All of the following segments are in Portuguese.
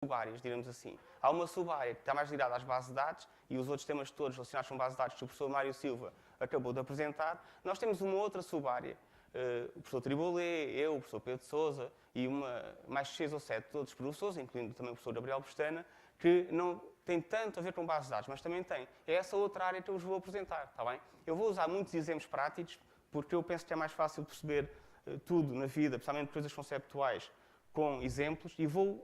sub-áreas, diremos assim. Há uma sub-área que está mais ligada às bases de dados e os outros temas todos relacionados com bases de dados que o professor Mário Silva acabou de apresentar. Nós temos uma outra sub-área, o professor Tribolé, eu, o professor Pedro Sousa e mais 6 ou 7 outros professores, incluindo também o professor Gabriel Pestana, que não tem tanto a ver com bases de dados, mas também tem. É essa outra área que eu vos vou apresentar, está bem? Eu vou usar muitos exemplos práticos, porque eu penso que é mais fácil perceber tudo na vida, principalmente coisas conceptuais, com exemplos, e vou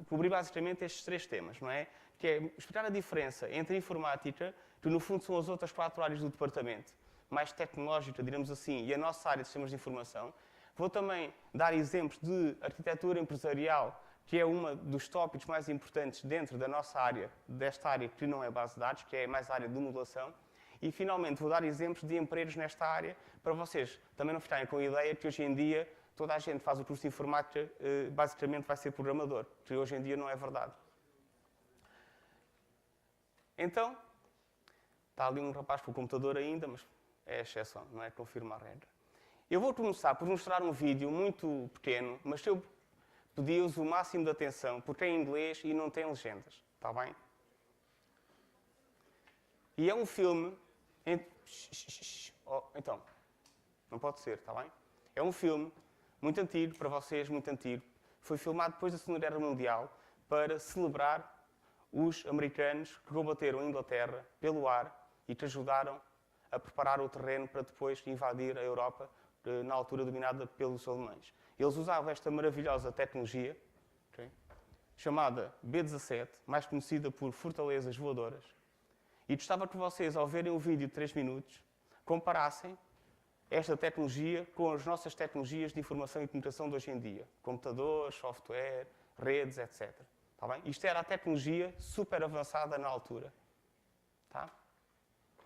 cobrir basicamente estes 3 temas, não é? Que é explicar a diferença entre a informática, que no fundo são as outras 4 áreas do departamento, mais tecnológica, diremos assim, e a nossa área de sistemas de informação. Vou também dar exemplos de arquitetura empresarial, que é um dos tópicos mais importantes dentro da nossa área, desta área que não é base de dados, que é mais a área de modulação. E, finalmente, vou dar exemplos de empregos nesta área, para vocês também não ficarem com a ideia que hoje em dia toda a gente faz o curso de informática, basicamente vai ser programador, que hoje em dia não é verdade. Então, está ali um rapaz com o computador ainda, mas é a exceção, não é? Confirma a regra. Eu vou começar por mostrar um vídeo muito pequeno, mas eu pedi-vos o máximo de atenção, porque é em inglês e não tem legendas, está bem? E é um filme... Então, não pode ser, está bem? É um filme muito antigo, para vocês, muito antigo. Foi filmado depois da Segunda Guerra Mundial para celebrar os americanos que combateram a Inglaterra pelo ar e que ajudaram a preparar o terreno para depois invadir a Europa, na altura dominada pelos alemães. Eles usavam esta maravilhosa tecnologia, okay, chamada B-17, mais conhecida por fortalezas voadoras, e gostava que vocês, ao verem o vídeo de 3 minutos, comparassem esta tecnologia com as nossas tecnologias de informação e comunicação de hoje em dia. Computadores, software, redes, etc. Tá bem? Isto era a tecnologia super avançada na altura. Tá?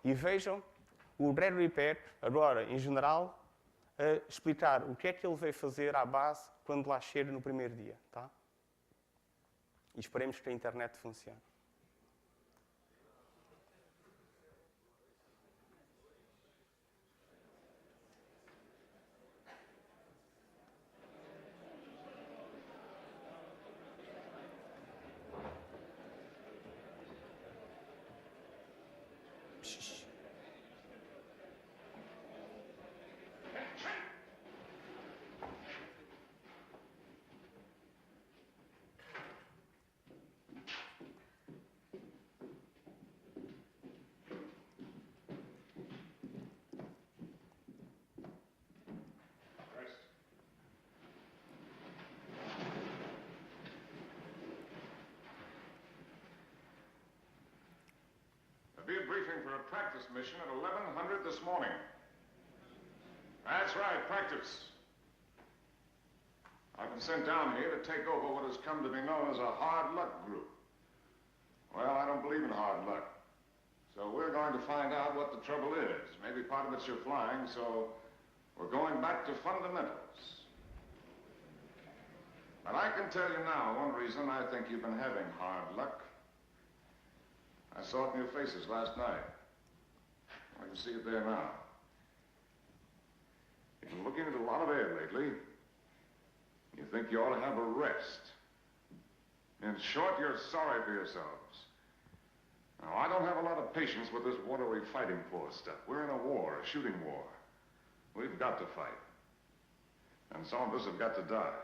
E vejam o Gregory Peck, agora, em general, a explicar o que é que ele veio fazer à base quando lá chega no primeiro dia. Tá? E esperemos que a internet funcione. There'll be a briefing for a practice mission at 1100 this morning. That's right, practice. I've been sent down here to take over what has come to be known as a hard luck group. Well, I don't believe in hard luck. So we're going to find out what the trouble is. Maybe part of it's your flying, so we're going back to fundamentals. But I can tell you now one reason I think you've been having hard luck. I saw it in your faces last night. I can see it there now. You've been looking at a lot of air lately. You think you ought to have a rest. In short, you're sorry for yourselves. Now, I don't have a lot of patience with this what are we fighting for stuff. We're in a war, a shooting war. We've got to fight. And some of us have got to die.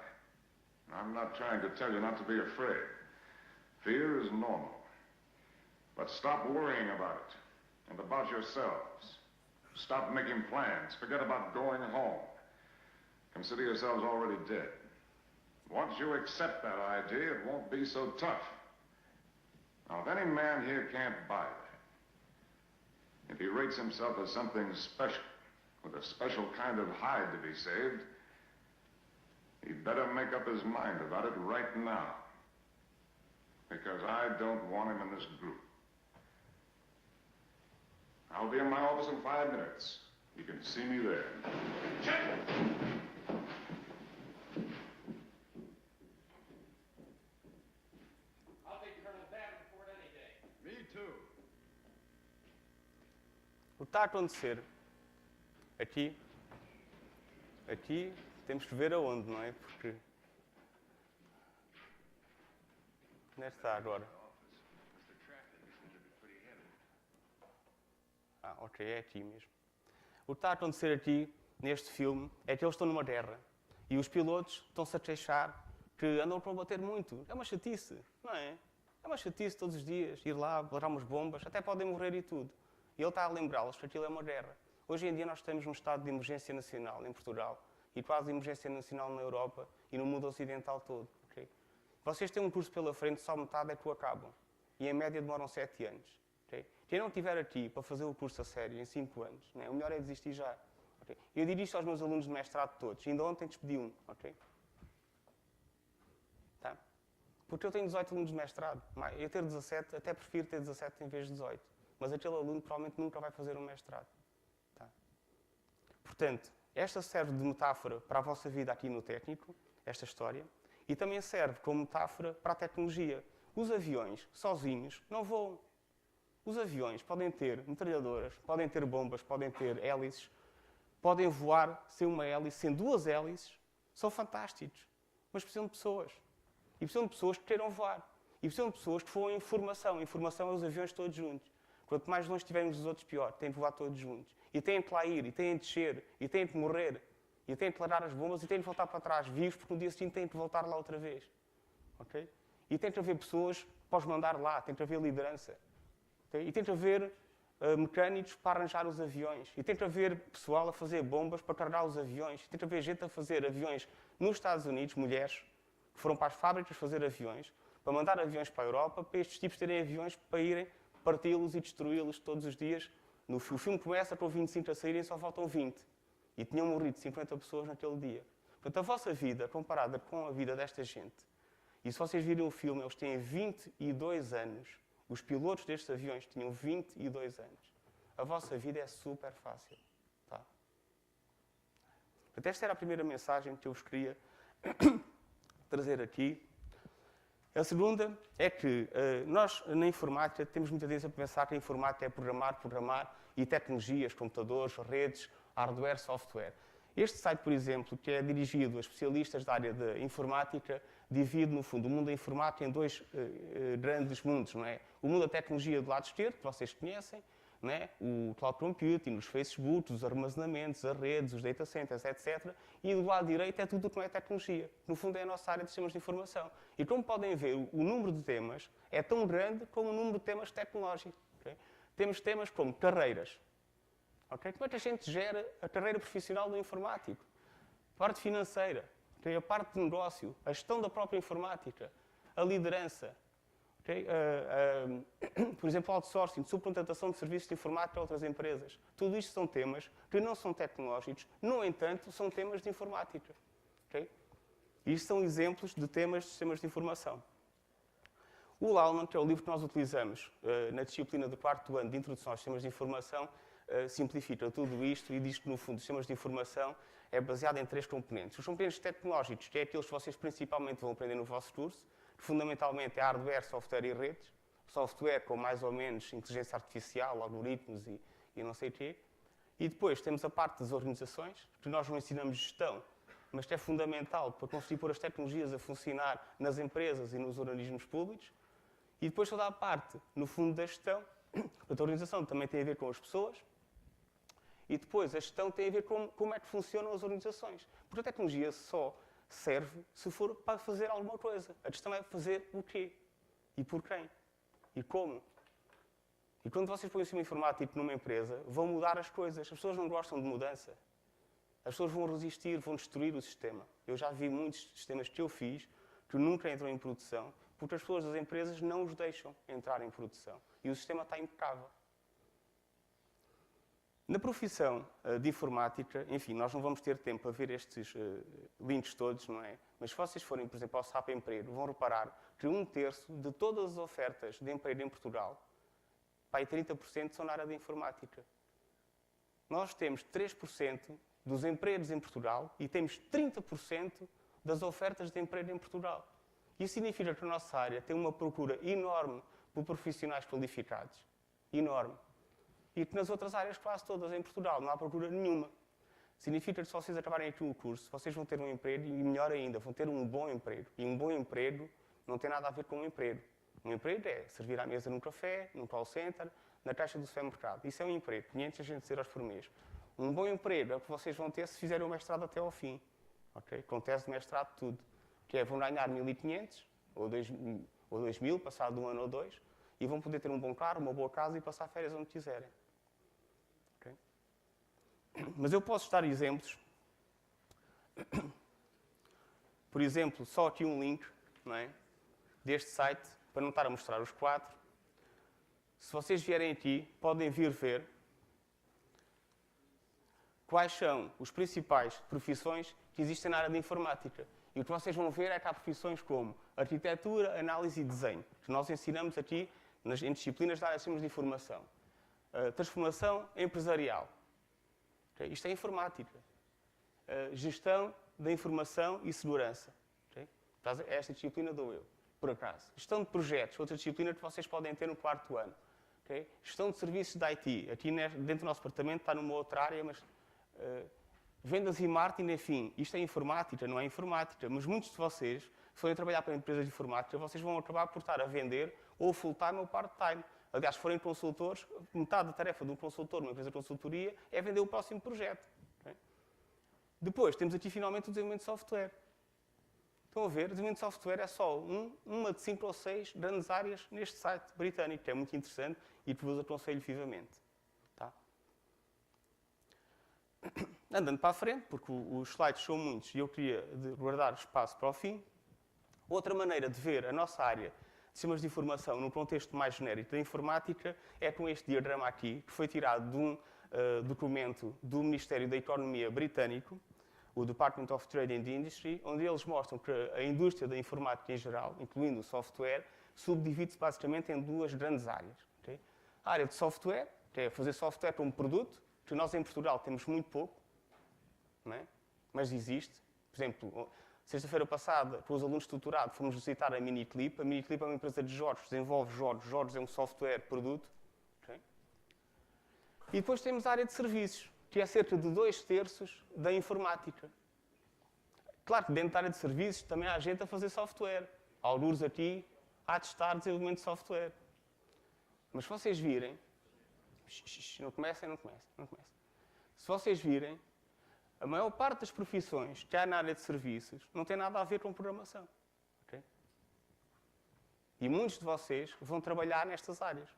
I'm not trying to tell you not to be afraid. Fear is normal. But stop worrying about it and about yourselves. Stop making plans. Forget about going home. Consider yourselves already dead. Once you accept that idea, it won't be so tough. Now, if any man here can't buy that, if he rates himself as something special, with a special kind of hide to be saved, he'd better make up his mind about it right now. Because I don't want him in this group. I'll be in my office in 5 minutes. You can see me there. Check! I'll take Colonel Davenport any day. Me too. O que está a acontecer aqui temos que ver aonde, não é? Porque Onde é que está agora? Ah, ok, é aqui mesmo. O que está a acontecer aqui, neste filme, é que eles estão numa guerra. E os pilotos estão-se a queixar que andam para bater muito. É uma chatice, não é? É uma chatice todos os dias, ir lá, largar umas bombas, até podem morrer e tudo. E ele está a lembrá-los que aquilo é uma guerra. Hoje em dia nós temos um estado de emergência nacional em Portugal e quase emergência nacional na Europa e no mundo ocidental todo. Okay? Vocês têm um curso pela frente, só metade é que o acabam. E em média demoram 7 anos. Okay? Quem não estiver aqui para fazer o curso a sério em 5 anos, né, o melhor é desistir já. Okay? Eu digo isto aos meus alunos de mestrado todos. Ainda ontem despedi um. Okay? Tá? Porque eu tenho 18 alunos de mestrado. Eu ter 17, até prefiro ter 17 em vez de 18. Mas aquele aluno provavelmente nunca vai fazer um mestrado. Tá? Portanto, esta serve de metáfora para a vossa vida aqui no técnico, esta história, e também serve como metáfora para a tecnologia. Os aviões, sozinhos, não voam. Os aviões podem ter metralhadoras, podem ter bombas, podem ter hélices, podem voar sem uma hélice, sem 2 hélices. São fantásticos. Mas precisam de pessoas. E precisam de pessoas que queiram voar. E precisam de pessoas que voam informação. Informação é os aviões todos juntos. Quanto mais longe estivermos os outros, pior. Têm de voar todos juntos. E têm de lá ir, e têm de descer, e têm de morrer, e têm de largar as bombas, e têm de voltar para trás, vivos, porque no dia seguinte têm de voltar lá outra vez. Okay? E tem de haver pessoas para os mandar lá, tem de haver liderança. Okay? E tem de haver mecânicos para arranjar os aviões. E tem de haver pessoal a fazer bombas para carregar os aviões. E tem de haver gente a fazer aviões nos Estados Unidos, mulheres, que foram para as fábricas fazer aviões, para mandar aviões para a Europa, para estes tipos terem aviões para irem parti-los e destruí-los todos os dias. O filme começa com 25 a saírem e só faltam 20. E tinham morrido 50 pessoas naquele dia. Portanto, a vossa vida, comparada com a vida desta gente, e se vocês virem o filme, eles têm 22 anos. Os pilotos destes aviões tinham 22 anos. A vossa vida é super fácil. Tá? Portanto, esta era a primeira mensagem que eu vos queria trazer aqui. A segunda é que nós, na informática, temos muitas vezes a pensar que a informática é programar, e tecnologias, computadores, redes, hardware, software. Este site, por exemplo, que é dirigido a especialistas da área de informática, divide, no fundo, o mundo da informática em 2 grandes mundos. Não é? O mundo da tecnologia do lado esquerdo, que vocês conhecem, não é? O cloud computing, os Facebook, os armazenamentos, as redes, os data centers, etc. E do lado direito é tudo o que não é tecnologia. No fundo, é a nossa área de sistemas de informação. E como podem ver, o número de temas é tão grande como o número de temas tecnológicos. Okay? Temos temas como carreiras. Okay? Como é que a gente gera a carreira profissional do informático? A parte financeira, okay? A parte de negócio, a gestão da própria informática, a liderança. Okay? Por exemplo, outsourcing, subcontratação de serviços de informática a outras empresas. Tudo isto são temas que não são tecnológicos, no entanto, são temas de informática. Okay? E isto são exemplos de temas de sistemas de informação. O Lauman, que é o livro que nós utilizamos na disciplina do 4º ano de Introdução aos Sistemas de Informação, simplifica tudo isto e diz que, no fundo, os sistemas de informação é baseado em 3 componentes. Os componentes tecnológicos, que é aqueles que vocês principalmente vão aprender no vosso curso, que fundamentalmente é hardware, software e redes. Software com mais ou menos inteligência artificial, algoritmos e não sei o quê. E depois temos a parte das organizações, que nós não ensinamos gestão, mas que é fundamental para conseguir pôr as tecnologias a funcionar nas empresas e nos organismos públicos. E depois toda a parte, no fundo, da gestão. A organização também tem a ver com as pessoas. E depois a gestão tem a ver com como é que funcionam as organizações. Porque a tecnologia só serve se for para fazer alguma coisa. A questão é fazer o quê? E por quem? E como? E quando vocês põem o sistema informático numa empresa, vão mudar as coisas. As pessoas não gostam de mudança. As pessoas vão resistir, vão destruir o sistema. Eu já vi muitos sistemas que eu fiz que nunca entram em produção, porque as pessoas das empresas não os deixam entrar em produção. E o sistema está impecável. Na profissão de informática, enfim, nós não vamos ter tempo para ver estes links todos, não é? Mas se vocês forem, por exemplo, ao SAP Emprego, vão reparar que 1/3 de todas as ofertas de emprego em Portugal, para 30% são na área da informática. Nós temos 3% dos empregos em Portugal e temos 30% das ofertas de emprego em Portugal. Isso significa que a nossa área tem uma procura enorme por profissionais qualificados. Enorme. E que nas outras áreas, quase todas em Portugal, não há procura nenhuma. Significa que se vocês acabarem aqui o curso, vocês vão ter um emprego e, melhor ainda, vão ter um bom emprego. E um bom emprego não tem nada a ver com um emprego. Um emprego é servir à mesa num café, num call center, na caixa do supermercado. Isso é um emprego, 500, 600 euros por mês. Um bom emprego é o que vocês vão ter se fizerem o mestrado até ao fim. Okay? Com tese de mestrado, tudo. Que é, vão ganhar 1.500 ou 2.000, passado um ano ou dois, e vão poder ter um bom carro, uma boa casa e passar férias onde quiserem. Okay? Mas eu posso dar exemplos. Por exemplo, só aqui um link, não é? Deste site, para não estar a mostrar os 4. Se vocês vierem aqui, podem vir ver quais são as principais profissões que existem na área de informática. E o que vocês vão ver é que há profissões como arquitetura, análise e desenho, que nós ensinamos aqui em disciplinas da área de sistemas de informação. Transformação empresarial. Okay? Isto é informática. Gestão da informação e segurança. Okay? Esta disciplina dou eu, por acaso. Gestão de projetos, outra disciplina que vocês podem ter no 4º ano. Okay? Gestão de serviços de IT. Aqui dentro do nosso departamento está numa outra área, mas vendas e marketing, enfim, isto é informática, não é informática, mas muitos de vocês, se forem trabalhar para empresas de informática, vocês vão acabar por estar a vender ou full-time ou part-time. Aliás, se forem consultores, metade da tarefa de um consultor numa empresa de consultoria é vender o próximo projeto. Okay? Depois, temos aqui finalmente o desenvolvimento de software. Estão a ver? O desenvolvimento de software é só uma de 5 ou 6 grandes áreas neste site britânico, que é muito interessante e que vos aconselho vivamente. Tá? Andando para a frente, porque os slides são muitos e eu queria guardar espaço para o fim. Outra maneira de ver a nossa área de sistemas de informação num contexto mais genérico da informática é com este diagrama aqui, que foi tirado de um documento do Ministério da Economia britânico, o Department of Trade and Industry, onde eles mostram que a indústria da informática em geral, incluindo o software, subdivide-se basicamente em 2 grandes áreas. Okay? A área de software, que é fazer software como produto, que nós em Portugal temos muito pouco, não é? Mas existe. Por exemplo, sexta-feira passada, com os alunos de tutorado, fomos visitar a Miniclip. A Miniclip é uma empresa de jogos, desenvolve jogos. Jogos é um software, produto. Okay? E depois temos a área de serviços, que é cerca de 2/3 da informática. Claro que dentro da área de serviços também há gente a fazer software. Há alguns aqui a testar desenvolvimento de software. Mas se vocês virem... Não comecem. Se vocês virem, a maior parte das profissões que há na área de serviços não tem nada a ver com programação. Okay? E muitos de vocês vão trabalhar nestas áreas.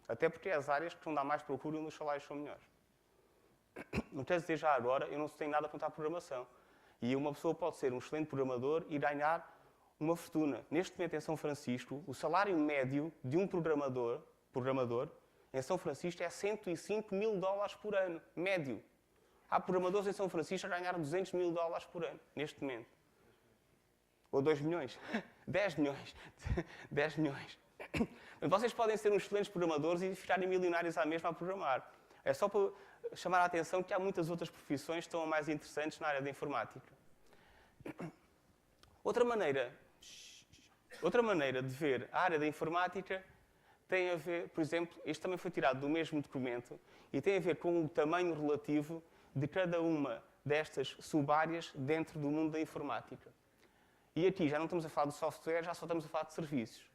Até porque é as áreas que vão dar mais procura e os salários são melhores. Não quero dizer já agora, eu não tenho nada contra a programação. E uma pessoa pode ser um excelente programador e ganhar uma fortuna. Neste momento, em São Francisco, o salário médio de um programador em São Francisco é $105.000 por ano, médio. Há programadores em São Francisco a ganhar $200.000 por ano, neste momento. Ou 2 milhões. 10 milhões. 10 milhões. Vocês podem ser uns excelentes programadores e ficarem milionários à mesma a programar. É só para chamar a atenção que há muitas outras profissões que estão mais interessantes na área da informática. Outra maneira de ver a área da informática tem a ver, por exemplo, isto também foi tirado do mesmo documento, e tem a ver com o tamanho relativo de cada uma destas sub-áreas dentro do mundo da informática. E aqui já não estamos a falar de software, já só estamos a falar de serviços.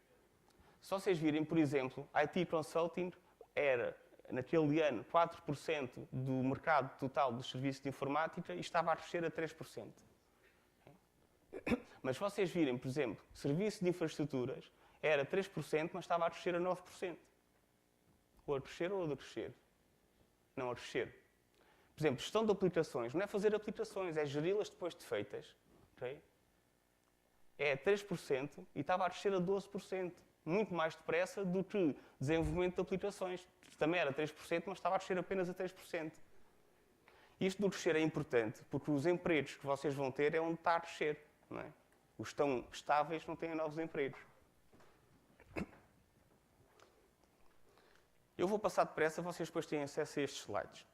Se vocês virem, por exemplo, IT Consulting era, naquele ano, 4% do mercado total dos serviços de informática e estava a crescer a 3%. Mas se vocês virem, por exemplo, serviço de infraestruturas, era 3%, mas estava a crescer a 9%. Ou a crescer ou a decrescer? Não, a crescer. Por exemplo, gestão de aplicações. Não é fazer aplicações, é geri-las depois de feitas. Okay? É 3% e estava a crescer a 12%. Muito mais depressa do que desenvolvimento de aplicações. Também era 3%, mas estava a crescer apenas a 3%. Isto do crescer é importante, porque os empregos que vocês vão ter é onde está a crescer. Não é? Os tão estáveis não têm novos empregos. Eu vou passar depressa, vocês depois têm acesso a estes slides.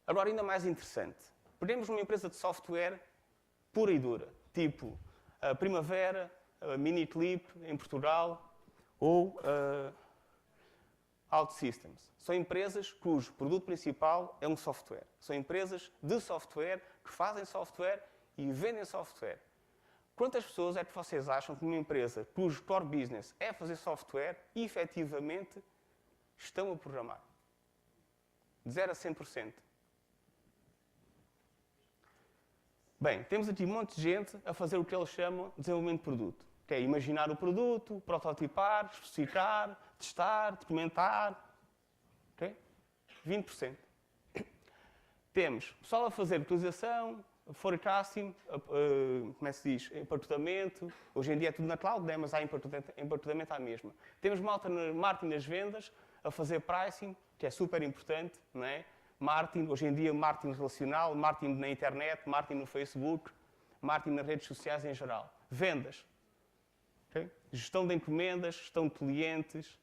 Agora, ainda mais interessante. Pegamos uma empresa de software pura e dura, tipo a Primavera, a Miniclip em Portugal ou a OutSystems. São empresas cujo produto principal é um software. São empresas de software que fazem software e vendem software. Quantas pessoas é que vocês acham que uma empresa cujo core business é fazer software e, efetivamente, estão a programar? De 0 a 100%. Bem, temos aqui um monte de gente a fazer o que eles chamam de desenvolvimento de produto. Que é imaginar o produto, prototipar, especificar, testar, documentar. Okay? 20%. Temos pessoal a fazer utilização, forecasting, como é que se diz? Empacotamento. Hoje em dia é tudo na cloud, né? Mas há empacotamento à mesma. Temos malta no marketing nas vendas, a fazer pricing, que é super importante, não é? Marketing, hoje em dia marketing relacional, marketing na internet, marketing no Facebook, marketing nas redes sociais em geral. Vendas. Okay? Gestão de encomendas, gestão de clientes,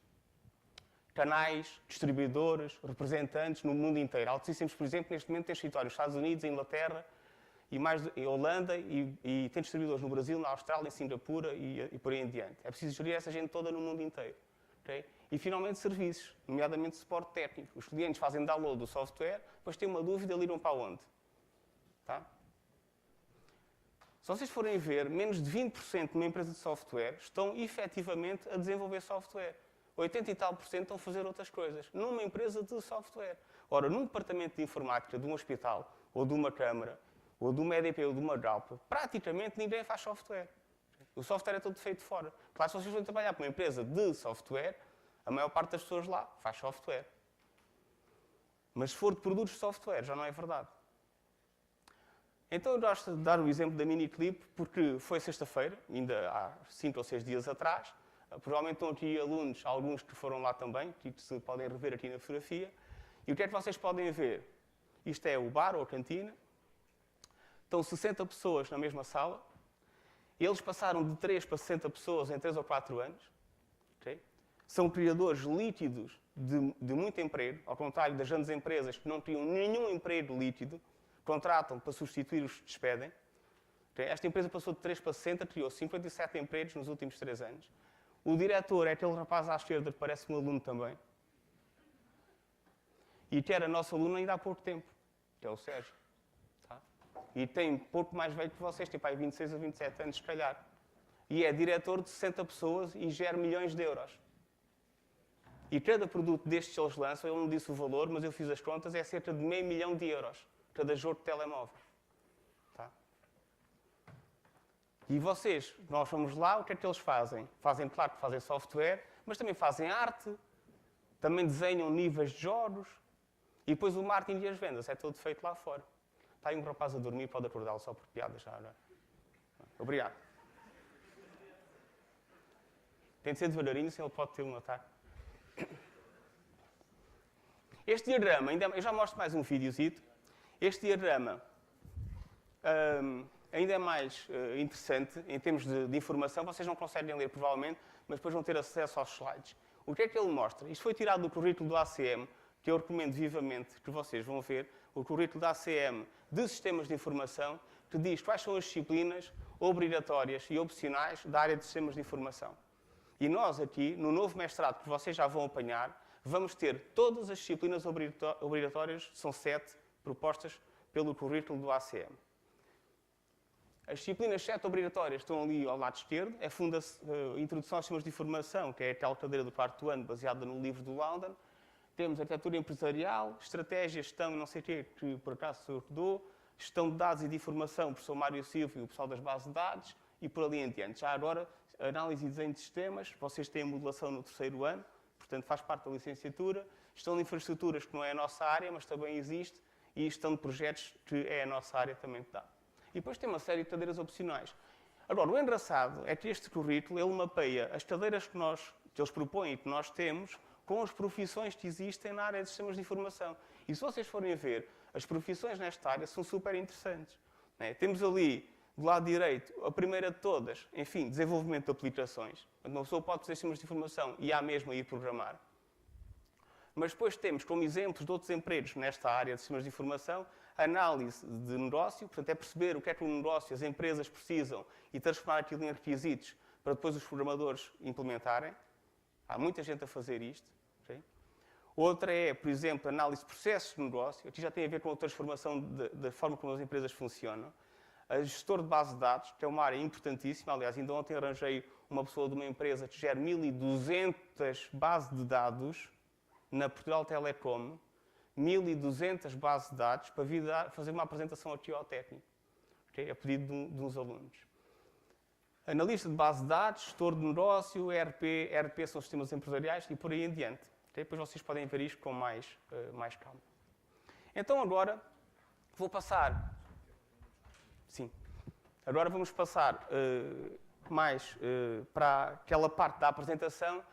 canais, distribuidores, representantes no mundo inteiro. Altisystems, por exemplo, neste momento tem escritórios nos Estados Unidos, em Inglaterra, e mais em Holanda, e tem distribuidores no Brasil, na Austrália, em Singapura e por aí em diante. É preciso gerir essa gente toda no mundo inteiro. Okay? E, finalmente, serviços, nomeadamente suporte técnico. Os clientes fazem download do software, depois têm uma dúvida, ligam para onde? Tá? Se vocês forem ver, menos de 20% de uma empresa de software estão, efetivamente, a desenvolver software. 80 e tal % estão a fazer outras coisas, numa empresa de software. Ora, num departamento de informática de um hospital, ou de uma câmara, ou de uma EDP, ou de uma Galp, praticamente ninguém faz software. O software é todo feito fora. Claro, se vocês vão trabalhar para uma empresa de software, a maior parte das pessoas lá faz software. Mas se for de produtos de software, já não é verdade. Então eu gosto de dar o exemplo da Miniclip, porque foi sexta-feira, ainda há 5 ou 6 dias atrás. Provavelmente estão aqui alunos, alguns que foram lá também, que se podem rever aqui na fotografia. E o que é que vocês podem ver? Isto é o bar ou a cantina. Estão 60 pessoas na mesma sala. Eles passaram de 3 para 60 pessoas em 3 ou 4 anos. Okay? São criadores líquidos de muito emprego, ao contrário das grandes empresas que não tinham nenhum emprego líquido, contratam para substituir os que despedem. Okay? Esta empresa passou de 3 para 60, criou 57 empregos nos últimos 3 anos. O diretor é aquele rapaz à esquerda que parece um aluno também. E que era nosso aluno ainda há pouco tempo, que é o Sérgio. Tá? E tem pouco mais velho que vocês, tipo aí 26 a 27 anos, se calhar. E é diretor de 60 pessoas e gera milhões de euros. E cada produto destes que eles lançam, ele não disse o valor, mas eu fiz as contas, é cerca de €500 mil, cada jogo de telemóvel. Tá? E vocês, nós vamos lá, o que é que eles fazem? Fazem, claro que fazem software, mas também fazem arte, também desenham níveis de jogos, e depois o marketing e as vendas, é todo feito lá fora. Está aí um rapaz a dormir, pode acordá-lo só por piadas já agora. Obrigado. Tem de ser devagarinho, senão ele pode ter um ataque. Este diagrama, eu já mostro mais um videozito. Este diagrama ainda é mais interessante em termos de informação. Vocês não conseguem ler, provavelmente, mas depois vão ter acesso aos slides. O que é que ele mostra? Isto foi tirado do currículo do ACM, que eu recomendo vivamente que vocês vão ver, o currículo da ACM de Sistemas de Informação, que diz quais são as disciplinas obrigatórias e opcionais da área de Sistemas de Informação. E nós aqui, no novo mestrado que vocês já vão apanhar, vamos ter todas as disciplinas obrigatórias, são 7 propostas pelo currículo do ACM. As disciplinas 7 obrigatórias estão ali ao lado esquerdo, é Introdução aos Sistemas de Informação, que é aquela cadeira do 4º ano, baseada no livro do Loudon. Temos Arquitetura Empresarial, Estratégia, Gestão e não sei o quê, que por acaso sou eu que dou, Gestão de Dados e de Informação, o professor Mário Silva e o pessoal das bases de dados, e por ali em diante. Já agora, Análise e Desenho de Sistemas, vocês têm a modulação no 3º ano, portanto faz parte da licenciatura. Gestão de Infraestruturas, que não é a nossa área, mas também existe, e Gestão de Projetos, que é a nossa área, também dá. E depois tem uma série de cadeiras opcionais. Agora, o engraçado é que este currículo, ele mapeia as cadeiras que eles propõem e que nós temos com as profissões que existem na área de sistemas de informação. E se vocês forem ver, as profissões nesta área são super interessantes. Né? Temos ali, do lado direito, a primeira de todas, enfim, desenvolvimento de aplicações. Uma pessoa pode fazer sistemas de informação e há mesmo a ir programar. Mas depois temos, como exemplos de outros empregos nesta área de sistemas de informação, análise de negócio, portanto é perceber o que é que o negócio, as empresas precisam e transformar aquilo em requisitos para depois os programadores implementarem. Há muita gente a fazer isto. Okay? Outra é, por exemplo, análise de processos de negócio. Aqui já tem a ver com a transformação da forma como as empresas funcionam. A gestor de base de dados, que é uma área importantíssima. Aliás, ainda ontem arranjei uma pessoa de uma empresa que gera 1.200 bases de dados na Portugal Telecom, 1.200 bases de dados para vir fazer uma apresentação aqui ao técnico, okay? A pedido de uns alunos. Analista de base de dados, gestor de negócio, ERP são sistemas empresariais e por aí em diante. Okay? Depois vocês podem ver isto com mais calma. Então agora vou passar... Sim. Agora vamos passar para aquela parte da apresentação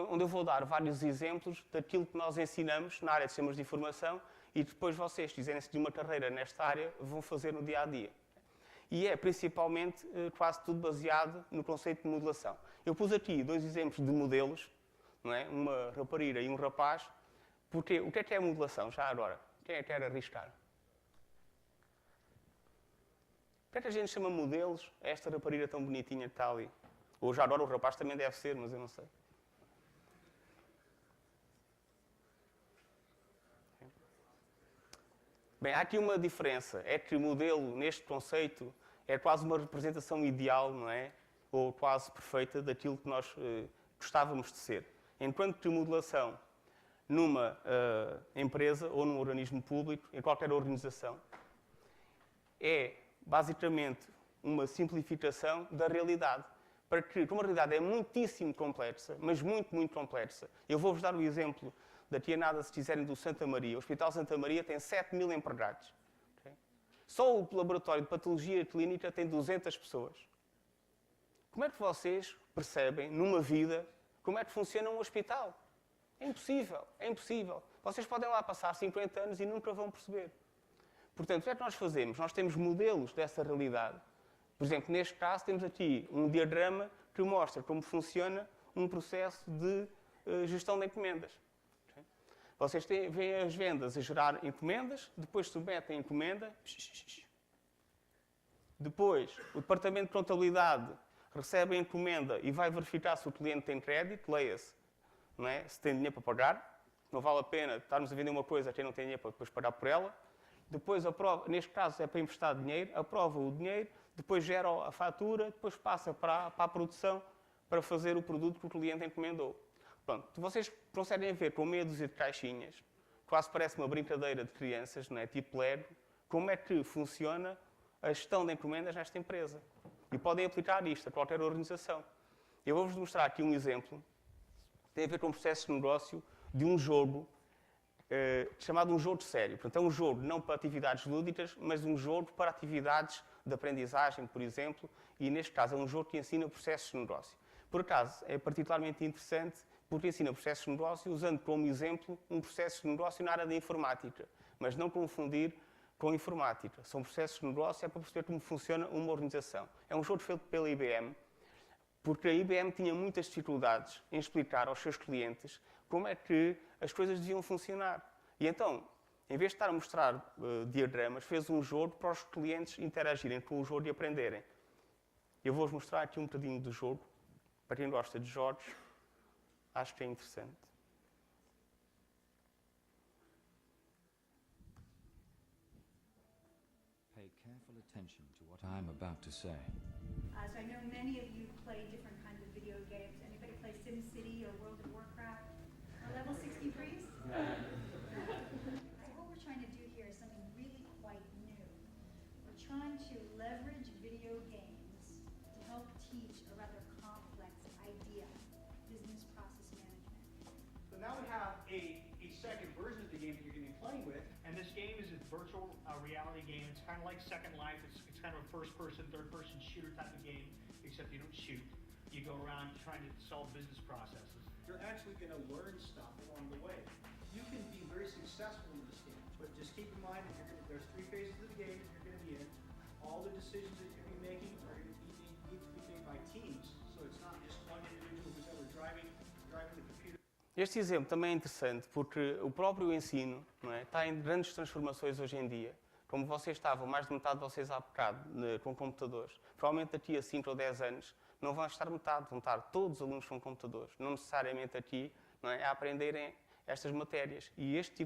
onde eu vou dar vários exemplos daquilo que nós ensinamos na área de sistemas de informação e depois vocês, se quiserem seguir uma carreira nesta área, vão fazer no dia a dia. E é principalmente quase tudo baseado no conceito de modelação. Eu pus aqui 2 exemplos de modelos, não é? Uma rapariga e um rapaz. Porque o que é modelação, já agora? Quem é que quer arriscar? Por que a gente chama modelos a esta rapariga tão bonitinha que está ali? Ou já agora o rapaz também deve ser, mas eu não sei. Bem, há aqui uma diferença. É que o modelo, neste conceito, é quase uma representação ideal, não é? Ou quase perfeita daquilo que nós gostávamos de ser. Enquanto que a modelação, numa empresa ou num organismo público, em qualquer organização, é basicamente uma simplificação da realidade. Para que, como a realidade é muitíssimo complexa, mas muito, muito complexa, eu vou-vos dar o exemplo daqui a nada, se quiserem, do Santa Maria. O Hospital Santa Maria tem 7.000 empregados. Okay? Só o laboratório de patologia clínica tem 200 pessoas. Como é que vocês percebem, numa vida, como é que funciona um hospital? É impossível, é impossível. Vocês podem lá passar 50 anos e nunca vão perceber. Portanto, o que é que nós fazemos? Nós temos modelos dessa realidade. Por exemplo, neste caso, temos aqui um diagrama que mostra como funciona um processo de gestão de encomendas. Okay? Vocês veem as vendas a gerar encomendas, depois submetem a encomenda. Depois, o departamento de contabilidade recebe a encomenda e vai verificar se o cliente tem crédito, leia-se, não é? Se tem dinheiro para pagar. Não vale a pena estarmos a vender uma coisa a quem não tem dinheiro para depois pagar por ela. Depois aprova, neste caso é para emprestar dinheiro, aprova o dinheiro, depois gera a fatura, depois passa para a produção para fazer o produto que o cliente encomendou. Pronto, vocês conseguem ver com meia dúzia de caixinhas, quase parece uma brincadeira de crianças, não é? Tipo Lego, como é que funciona a gestão de encomendas nesta empresa. E podem aplicar isto a qualquer organização. Eu vou-vos mostrar aqui um exemplo que tem a ver com o processo de negócio de um jogo chamado um jogo sério. Portanto, é um jogo não para atividades lúdicas, mas um jogo para atividades de aprendizagem, por exemplo, e neste caso é um jogo que ensina processos de negócio. Por acaso, é particularmente interessante porque ensina processos de negócio usando como exemplo um processo de negócio na área da informática, mas não confundir com informática. São processos de negócio, é para perceber como funciona uma organização. É um jogo feito pela IBM, porque a IBM tinha muitas dificuldades em explicar aos seus clientes como é que as coisas deviam funcionar. E então, em vez de estar a mostrar diagramas, fez um jogo para os clientes interagirem com o jogo e aprenderem. Eu vou-vos mostrar aqui um bocadinho do jogo. Para quem gosta de jogos, acho que é interessante. Pay careful attention to what I am about to say. So I know many of you play different kinds of video games. Anybody play SimCity or World of Warcraft? Or Level 63s? So what we're trying to do here is something really quite new. We're trying to leverage video games to help teach a rather complex idea, business process management. So now we have a second version of the game that you're going to be playing with, and this game is a virtual reality game. It's kind of like Second Life. It's kind of a first-person, third-person shooter type of game, except you don't shoot. You go around trying to solve business processes. You're actually going to learn stuff along the way. You can be very successful in this game, but just keep in mind that there's 3 phases of the game that you're going to be in. All the decisions that you're going to be making are going to need to be made by teams, so it's not just one individual who's ever driving the computer. Este exemplo também é interessante porque o próprio ensino, não é, está em grandes transformações hoje em dia. Como vocês estavam, mais de metade de vocês há bocado, com computadores, provavelmente daqui a 5 ou 10 anos não vão estar metade, vão estar todos os alunos com computadores. Não necessariamente aqui, não é, a aprenderem estas matérias. E este tipo